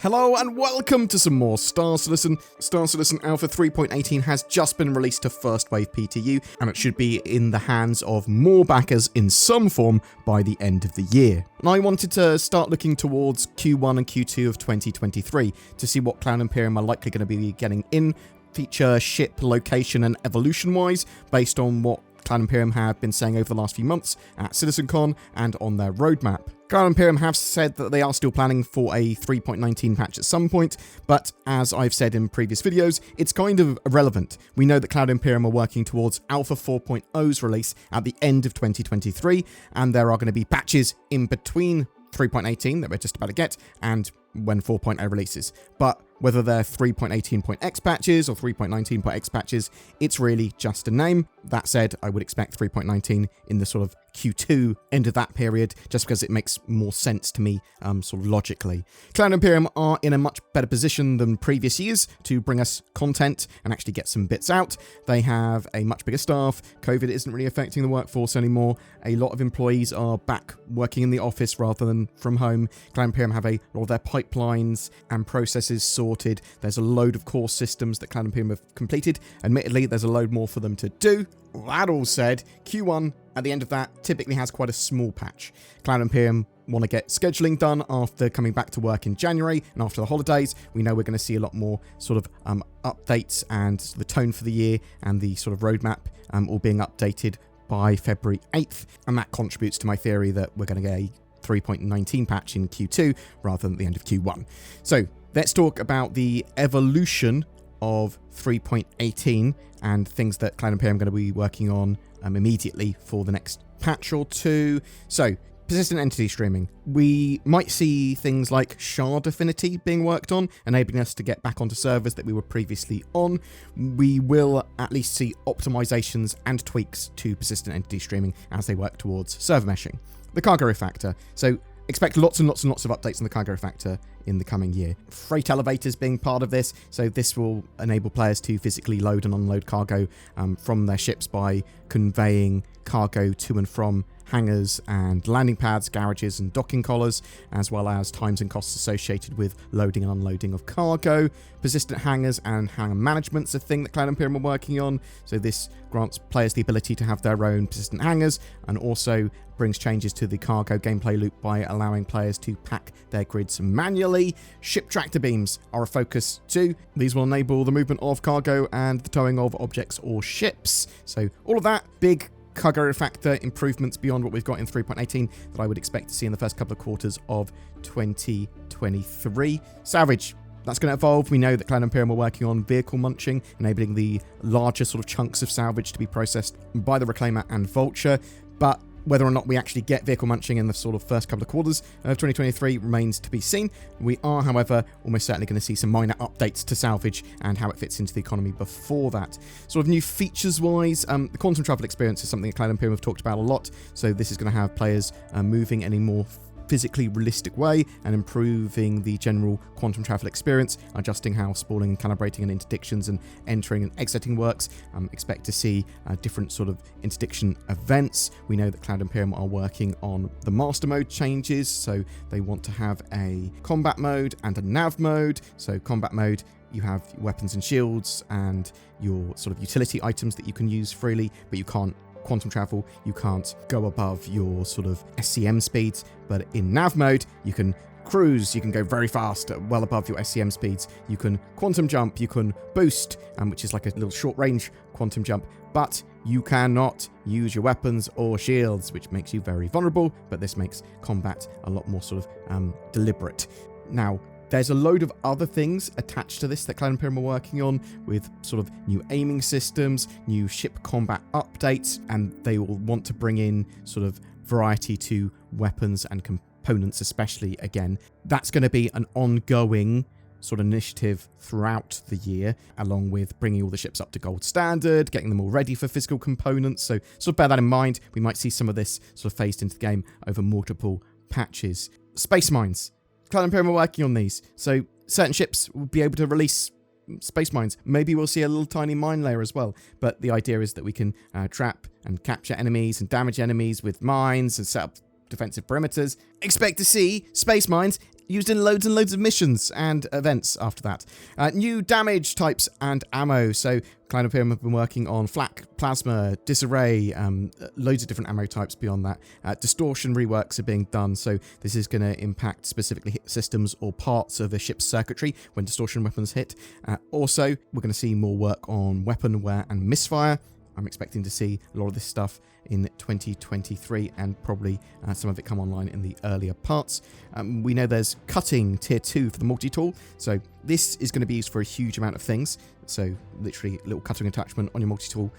Hello and welcome to some more Star Citizen. Star Citizen Alpha 3.18 has just been released to First Wave PTU, and it should be in the hands of more backers in some form by the end of the year. And I wanted to start looking towards Q1 and Q2 of 2023 to see what Cloud Imperium are likely going to be getting in feature, ship, location and evolution wise, based on what Cloud Imperium have been saying over the last few months at CitizenCon and on their roadmap. Cloud Imperium have said that they are still planning for a 3.19 patch at some point, but as I've said in previous videos, it's kind of irrelevant. We know that Cloud Imperium are working towards Alpha 4.0's release at the end of 2023, and there are going to be patches in between 3.18 that we're just about to get and when 4.0 releases. But whether they're 3.18.x patches or 3.19.x patches, it's really just a name. That said, I would expect 3.19 in the sort of Q2 end of that period, just because it makes more sense to me, sort of logically. Cloud Imperium are in a much better position than previous years to bring us content and actually get some bits out. They have a much bigger staff. COVID isn't really affecting the workforce anymore. A lot of employees are back working in the office rather than from home. Cloud Imperium have a lot of their pipelines and processes sorted. There's a load of core systems that Cloud Imperium have completed. Admittedly, there's a load more for them to do. That all said, Q1 at the end of that typically has quite a small patch. Cloud Imperium want to get scheduling done after coming back to work in January and after the holidays. We know we're going to see a lot more sort of updates, and the tone for the year and the sort of roadmap all being updated by February 8th. And that contributes to my theory that we're going to get a 3.19 patch in Q2 rather than the end of Q1. So let's talk about the evolution of 3.18 and things that Cloud Imperium are going to be working on immediately for the next patch or two. So, persistent entity streaming. We might see things like shard affinity being worked on, enabling us to get back onto servers that we were previously on. We will at least see optimizations and tweaks to persistent entity streaming as they work towards server meshing. The cargo refactor. So, expect lots and lots and lots of updates on the cargo refactor in the coming year. Freight elevators being part of this, so this will enable players to physically load and unload cargo from their ships by conveying cargo to and from hangars and landing pads, garages and docking collars, as well as times and costs associated with loading and unloading of cargo. Persistent hangars and hangar management's a thing that Cloud Imperium are working on, so this grants players the ability to have their own persistent hangars, and also brings changes to the cargo gameplay loop by allowing players to pack their grids manually. Ship tractor beams are a focus too. These will enable the movement of cargo and the towing of objects or ships. So all of that big cargo refactor improvements beyond what we've got in 3.18 that I would expect to see in the first couple of quarters of 2023. Salvage. That's going to evolve. We know that Cloud Imperium are working on vehicle munching, enabling the larger sort of chunks of salvage to be processed by the Reclaimer and Vulture, but whether or not we actually get vehicle munching in the sort of first couple of quarters of 2023 remains to be seen. We are, however, almost certainly going to see some minor updates to salvage and how it fits into the economy before that. Sort of new features-wise, the quantum travel experience is something that Cloud Imperium have talked about a lot, so this is going to have players moving in a more physically realistic way and improving the general quantum travel experience, adjusting how spawning and calibrating and interdictions and entering and exiting works. Expect to see different sort of interdiction events. We know that Cloud Imperium are working on the master mode changes, so they want to have a combat mode and a nav mode. So combat mode, you have weapons and shields and your sort of utility items that you can use freely, but you can't quantum travel, you can't go above your sort of SCM speeds, but in nav mode, you can cruise, you can go very fast, well above your SCM speeds, you can quantum jump, you can boost, which is like a little short range quantum jump, but you cannot use your weapons or shields, which makes you very vulnerable, but this makes combat a lot more sort of deliberate. Now, there's a load of other things attached to this that Cloud Imperium are working on, with sort of new aiming systems, new ship combat updates, and they will want to bring in sort of variety to weapons and components especially again. That's going to be an ongoing sort of initiative throughout the year, along with bringing all the ships up to gold standard, getting them all ready for physical components. So sort of bear that in mind. We might see some of this sort of phased into the game over multiple patches. Space mines. Cloud Imperium are working on these, so certain ships will be able to release space mines. Maybe we'll see a little tiny mine layer as well, but the idea is that we can trap and capture enemies and damage enemies with mines and set up defensive perimeters. Expect to see space mines used in loads and loads of missions and events after that. New damage types and ammo. So Cloud Imperium have been working on flak, plasma, disarray, loads of different ammo types beyond that. Distortion reworks are being done, so this is going to impact specifically hit systems or parts of a ship's circuitry when distortion weapons hit. Also, we're going to see more work on weapon wear and misfire. I'm expecting to see a lot of this stuff in 2023 and probably some of it come online in the earlier parts. We know there's cutting tier 2 for the multi-tool, so this is going to be used for a huge amount of things. So literally a little cutting attachment on your multi-tool,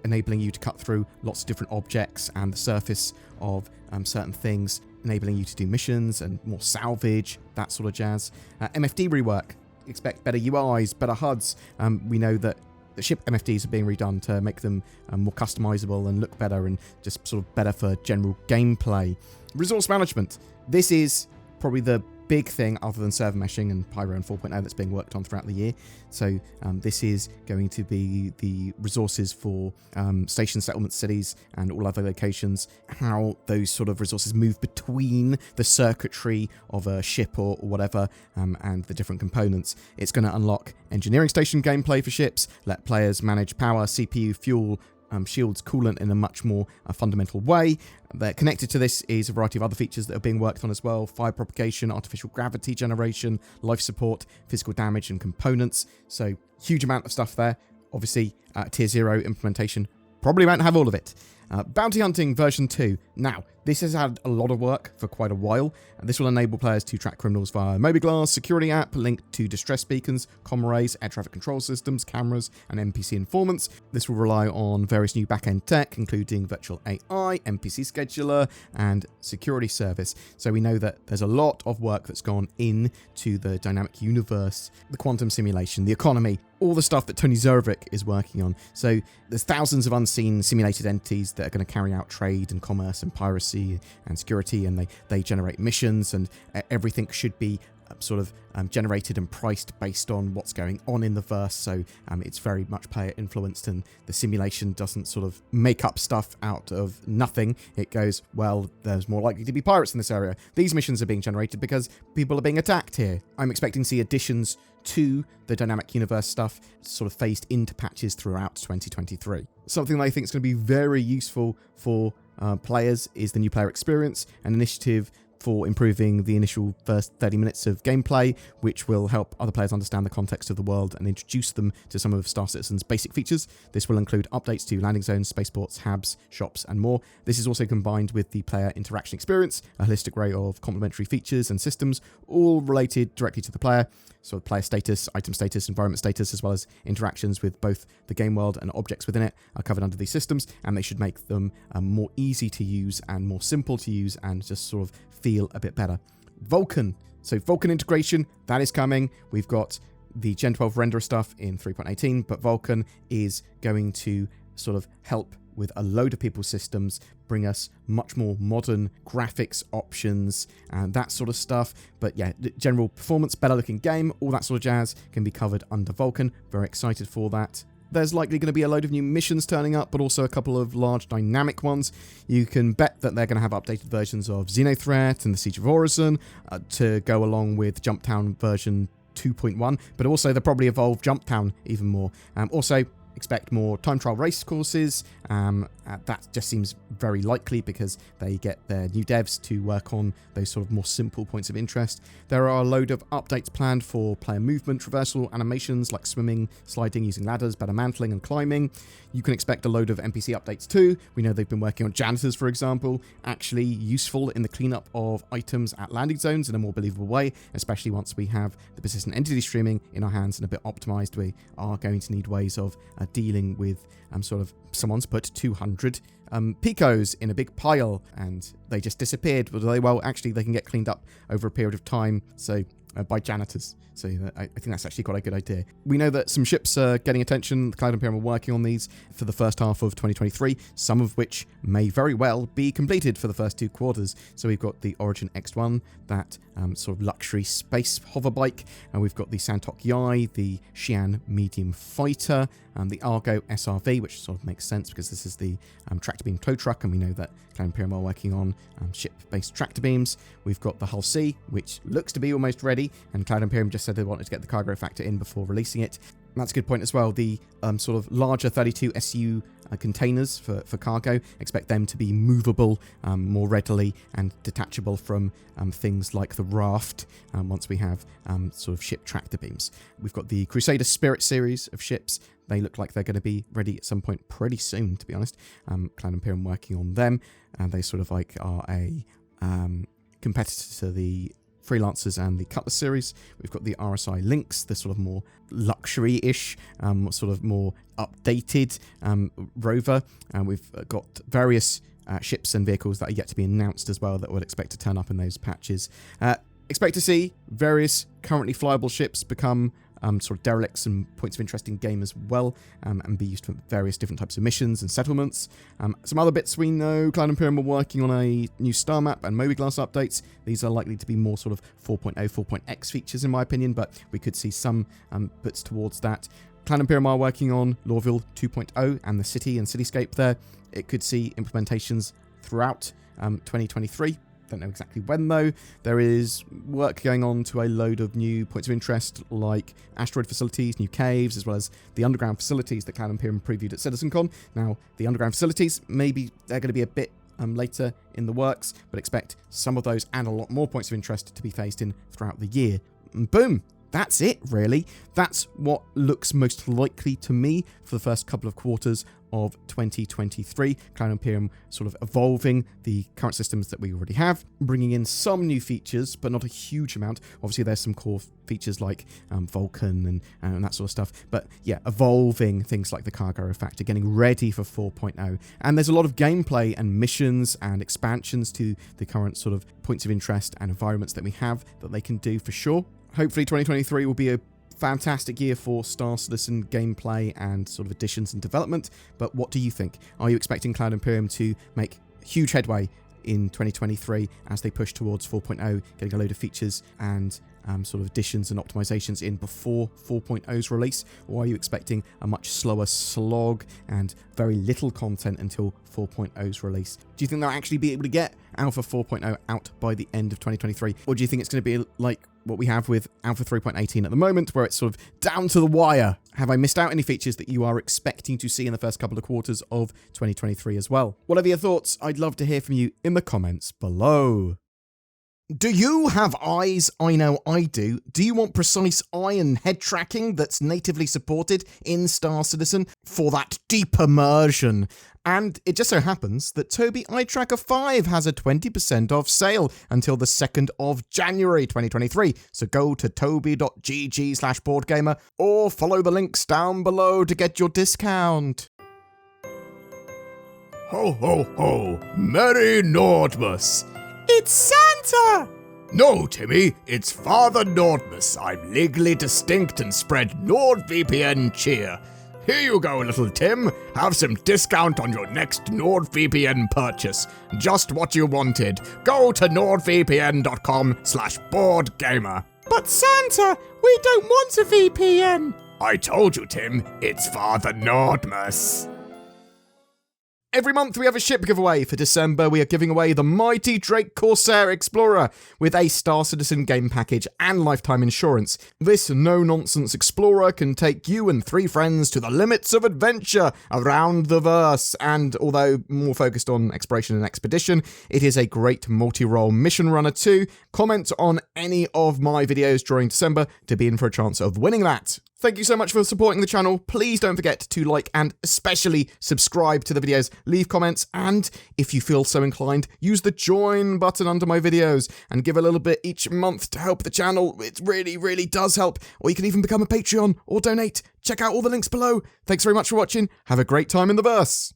enabling you to cut through lots of different objects and the surface of certain things, enabling you to do missions and more salvage, that sort of jazz. MFD rework, expect better UIs, better HUDs. We know that the ship MFDs are being redone to make them more customizable and look better and just sort of better for general gameplay. Resource management. This is probably the big thing other than server meshing and Pyro and 4.0 that's being worked on throughout the year. So this is going to be the resources for station settlement cities and all other locations, how those sort of resources move between the circuitry of a ship or whatever, and the different components. It's going to unlock engineering station gameplay for ships, let players manage power, CPU, fuel, shields, coolant in a much more fundamental way. Connected to this is a variety of other features that are being worked on as well: fire propagation, artificial gravity generation, life support, physical damage and components. So huge amount of stuff there. Obviously, tier 0 implementation probably won't have all of it. Bounty Hunting version 2. Now, this has had a lot of work for quite a while, and this will enable players to track criminals via Mobiglass, security app linked to distress beacons, comm arrays, air traffic control systems, cameras, and NPC informants. This will rely on various new back-end tech, including virtual AI, NPC scheduler, and security service. So we know that there's a lot of work that's gone into the dynamic universe, the quantum simulation, the economy, all the stuff that Tony Zurvik is working on. So there's thousands of unseen simulated entities that are going to carry out trade and commerce and piracy and security, and they generate missions, and everything should be sort of generated and priced based on what's going on in the verse. So it's very much player influenced, and the simulation doesn't sort of make up stuff out of nothing. It goes, well, there's more likely to be pirates in this area. These missions are being generated because people are being attacked here. I'm expecting to see additions to the dynamic universe stuff sort of phased into patches throughout 2023. Something that I think is going to be very useful for players is the new player experience, an initiative for improving the initial first 30 minutes of gameplay, which will help other players understand the context of the world and introduce them to some of Star Citizen's basic features. This will include updates to landing zones, spaceports, hubs, shops, and more. This is also combined with the player interaction experience, a holistic array of complementary features and systems, all related directly to the player. So player status, item status, environment status, as well as interactions with both the game world and objects within it are covered under these systems, and they should make them more easy to use and more simple to use and just sort of feel a bit better. Vulkan. So Vulkan integration, that is coming. We've got the Gen 12 renderer stuff in 3.18, but Vulkan is going to sort of help with a load of people's systems, bring us much more modern graphics options and that sort of stuff. But yeah, general performance, better looking game, all that sort of jazz can be covered under Vulkan. Very excited for that. There's likely going to be a load of new missions turning up, but also a couple of large dynamic ones. You can bet that they're going to have updated versions of Xenothreat and the Siege of Orison to go along with Jumptown version 2.1, but also they'll probably evolve Jumptown even more. Also, expect more time trial race courses. That just seems very likely because they get their new devs to work on those sort of more simple points of interest. There are a load of updates planned for player movement, traversal, animations like swimming, sliding, using ladders, better mantling and climbing. You can expect a load of NPC updates too. We know they've been working on janitors, for example, actually useful in the cleanup of items at landing zones in a more believable way, especially once we have the persistent entity streaming in our hands and a bit optimized. We are going to need ways of dealing with sort of someone's put 200 picos in a big pile and they just disappeared. Well, actually, they can get cleaned up over a period of time. So by janitors. So I think that's actually quite a good idea. We know that some ships are getting attention. The Cloud Imperium are working on these for the first half of 2023, some of which may very well be completed for the first 2 quarters. So we've got the Origin X1, that sort of luxury space hover bike, and we've got the Santok Yai, the Xi'an medium fighter, and the Argo SRV, which sort of makes sense because this is the tractor beam tow truck, and we know that Cloud Imperium are working on ship-based tractor beams. We've got the Hull C, which looks to be almost ready, and Cloud Imperium just said they wanted to get the cargo factor in before releasing it. And that's a good point as well. The sort of larger 32 SU containers for cargo, expect them to be movable more readily and detachable from things like the raft once we have sort of ship tractor beams. We've got the Crusader Spirit series of ships. They look like they're going to be ready at some point pretty soon, to be honest. Cloud Imperium working on them, and they sort of like are a competitor to the Freelancers and the Cutlass series. We've got the RSI Lynx, the sort of more luxury-ish, sort of more updated rover. And we've got various ships and vehicles that are yet to be announced as well that we'll expect to turn up in those patches. Expect to see various currently flyable ships become sort of derelicts and points of interest in game as well, and be used for various different types of missions and settlements. Some other bits we know, Cloud Imperium are working on a new star map and Moby-Glass updates. These are likely to be more sort of 4.0, 4.x features in my opinion, but we could see some bits towards that. Cloud Imperium are working on Lorville 2.0 and the city and cityscape there. It could see implementations throughout 2023. Don't know exactly when though. There is work going on to a load of new points of interest like asteroid facilities, new caves, as well as the underground facilities that Cloud Imperium previewed at CitizenCon. Now, the underground facilities, maybe they're going to be a bit later in the works, but expect some of those and a lot more points of interest to be phased in throughout the year. And boom! That's it, really. That's what looks most likely to me for the first couple of quarters of 2023. Cloud Imperium sort of evolving the current systems that we already have, bringing in some new features, but not a huge amount. Obviously, there's some core features like Vulcan and that sort of stuff. But yeah, evolving things like the cargo factor, getting ready for 4.0. And there's a lot of gameplay and missions and expansions to the current sort of points of interest and environments that we have that they can do for sure. Hopefully 2023 will be a fantastic year for Star Citizen gameplay and sort of additions and development, but what do you think? Are you expecting Cloud Imperium to make huge headway in 2023 as they push towards 4.0, getting a load of features and sort of additions and optimizations in before 4.0's release? Or are you expecting a much slower slog and very little content until 4.0's release? Do you think they'll actually be able to get Alpha 4.0 out by the end of 2023? Or do you think it's going to be like what we have with Alpha 3.18 at the moment, where it's sort of down to the wire? Have I missed out any features that you are expecting to see in the first couple of quarters of 2023 as well? Whatever your thoughts, I'd love to hear from you in the comments below. Do you have eyes? I know I do. Do you want precise eye and head tracking that's natively supported in Star Citizen for that deep immersion? And it just so happens that Tobii Eye Tracker 5 has a 20% off sale until the 2nd of January 2023. So go to tobii.gg/BoredGamer or follow the links down below to get your discount. Ho ho ho! Merry Nordmas! It's Santa! No, Timmy, it's Father Nordmas. I'm legally distinct and spread NordVPN cheer. Here you go, little Tim. Have some discount on your next NordVPN purchase. Just what you wanted. Go to nordvpn.com/BoredGamer. But Santa, we don't want a VPN. I told you, Tim, it's Father Nordmas. Every month we have a ship giveaway. For December, we are giving away the mighty Drake Corsair Explorer with a Star Citizen game package and lifetime insurance. This no-nonsense Explorer can take you and 3 friends to the limits of adventure around the verse, and although more focused on exploration and expedition, it is a great multi-role mission runner too. Comment on any of my videos during December to be in for a chance of winning that. Thank you so much for supporting the channel. Please don't forget to like and especially subscribe to the videos, leave comments, and if you feel so inclined, use the join button under my videos and give a little bit each month to help the channel. It really, really does help. Or you can even become a Patreon or donate. Check out all the links below. Thanks very much for watching. Have a great time in the verse.